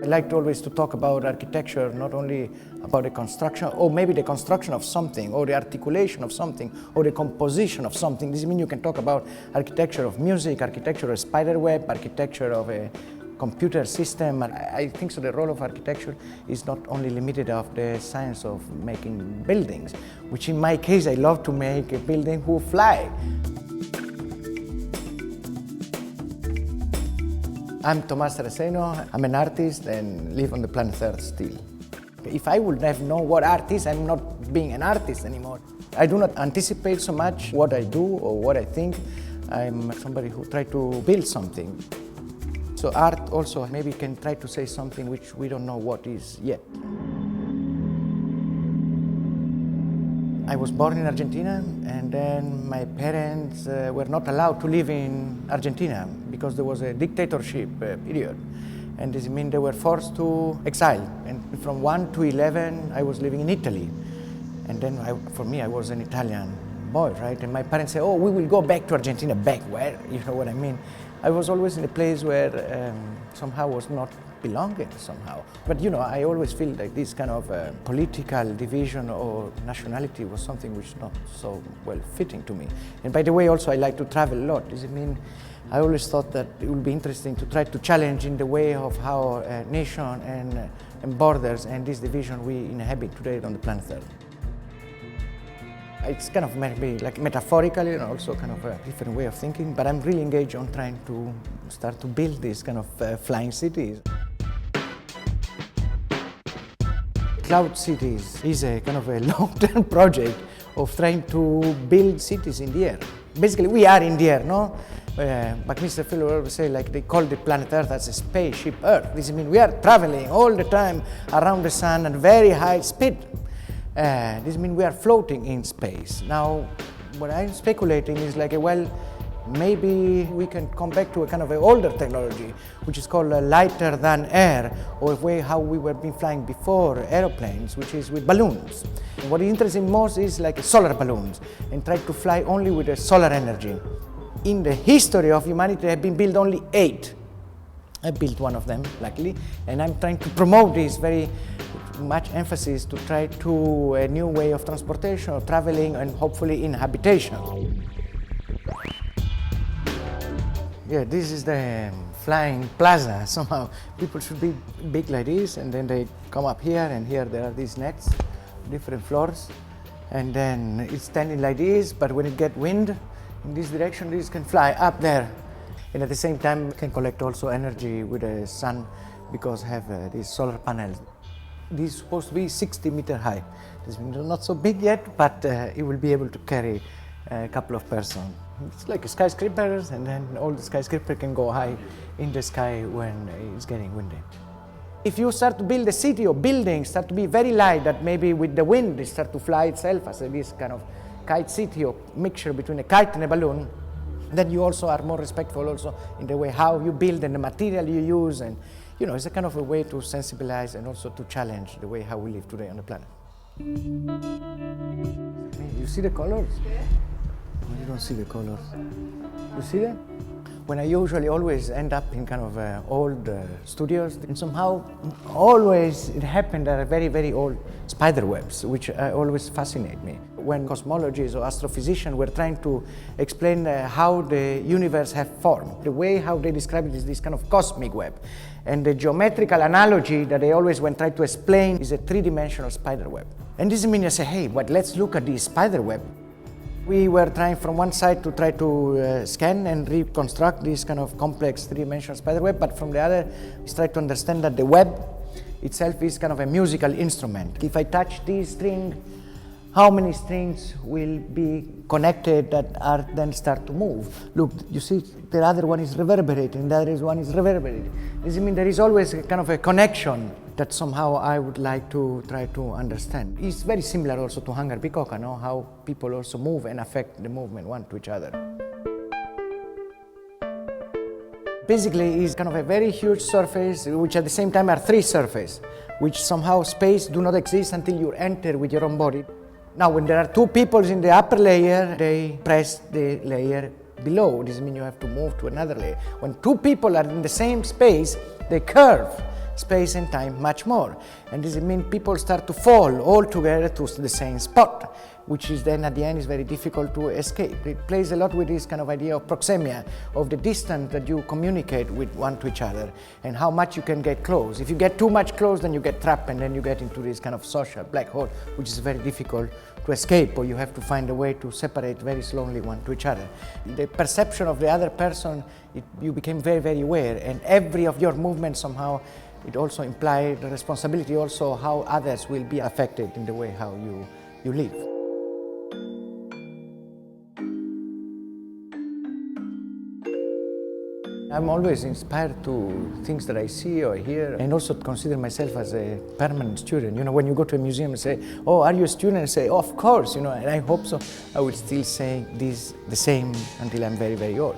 I like always to talk about architecture, not only about the construction, or maybe the construction of something, or the articulation of something, or the composition of something. This means you can talk about architecture of music, architecture of a spider web, architecture of a computer system. I think so the role of architecture is not only limited of the science of making buildings, which in my case I love to make a building who fly. I'm Tomás Saraceno. I'm an artist and live on the planet Earth still. If I would have known what art is, I'm not being an artist anymore. I do not anticipate so much what I do or what I think. I'm somebody who tries to build something. So art also maybe can try to say something which we don't know what is yet. I was born in Argentina, and then my parents were not allowed to live in Argentina because there was a dictatorship period. And this means they were forced to exile. And from 1 to 11, I was living in Italy. And then for me, I was an Italian boy, right? And my parents said, oh, we will go back to Argentina. Back where? You know what I mean? I was always in a place where somehow was not belonging somehow. But you know, I always feel like this kind of political division or nationality was something which is not so well fitting to me. And by the way, also I like to travel a lot. Does it mean I always thought that it would be interesting to try to challenge in the way of how nation and borders and this division we inhabit today on the planet Earth. It's kind of maybe like metaphorically and also kind of a different way of thinking, but I'm really engaged on trying to start to build these kind of flying cities. Cloud Cities is a kind of a long-term project of trying to build cities in the air. Basically, we are in the air, no? But Mr. Phil always say, like they call the planet Earth as a spaceship Earth. This means we are traveling all the time around the sun at very high speed. This means we are floating in space. Now, what I'm speculating is like, well, maybe we can come back to a kind of an older technology, which is called lighter than air, or a way how we were been flying before, aeroplanes, which is with balloons. And what is interesting most is like solar balloons, and try to fly only with the solar energy. In the history of humanity, have been built only 8. I built one of them, luckily, and I'm trying to promote this very much emphasis to try to a new way of transportation, or traveling, and hopefully in habitation. Yeah, this is the flying plaza. Somehow people should be big like this, and then they come up here, and here there are these nets, different floors, and then it's standing like this, but when it gets wind in this direction, this can fly up there. And at the same time, it can collect also energy with the sun because have these solar panels. This is supposed to be 60 meters high. This means not so big yet, but it will be able to carry a couple of persons. It's like skyscrapers, and then all the skyscraper can go high in the sky when it's getting windy. If you start to build a city or buildings start to be very light, that maybe with the wind they start to fly itself as this kind of kite city or mixture between a kite and a balloon, then you also are more respectful also in the way how you build and the material you use, and you know, it's a kind of a way to sensibilize and also to challenge the way how we live today on the planet. You see the colors? Oh, you don't see the colors. You see them? When I usually always end up in kind of old studios, and somehow always it happened that are very, very old spider webs, which always fascinate me. When cosmologists or astrophysicians were trying to explain how the universe have formed, the way how they describe it is this kind of cosmic web. And the geometrical analogy that they always when try to explain is a three-dimensional spider web. And this means I say, hey, but let's look at this spider web. We were trying from one side to try to scan and reconstruct this kind of complex three-dimensional spider web, but from the other, we try to understand that the web itself is kind of a musical instrument. If I touch this string, how many strings will be connected that are then start to move? Look, you see, the other one is reverberating, the other one is reverberating. Does it mean there is always a kind of a connection that somehow I would like to try to understand? It's very similar also to Hangar Bikoka, no? How people also move and affect the movement one to each other. Basically, it's kind of a very huge surface, which at the same time are three surfaces, which somehow space do not exist until you enter with your own body. Now, when there are two people in the upper layer, they press the layer below. This means you have to move to another layer. When two people are in the same space, they curve space and time much more. And this means people start to fall all together to the same spot, which is then at the end is very difficult to escape. It plays a lot with this kind of idea of proxemia, of the distance that you communicate with one to each other and how much you can get close. If you get too much close, then you get trapped and then you get into this kind of social black hole, which is very difficult to escape, or you have to find a way to separate very slowly one to each other. The perception of the other person, you became very, very aware, and every of your movements somehow, it also implies the responsibility also how others will be affected in the way how you live. I'm always inspired to things that I see or hear, and also consider myself as a permanent student. You know, when you go to a museum and say, "Oh, are you a student?" I say, "Oh, of course," you know, and I hope so. I will still say this the same until I'm very, very old.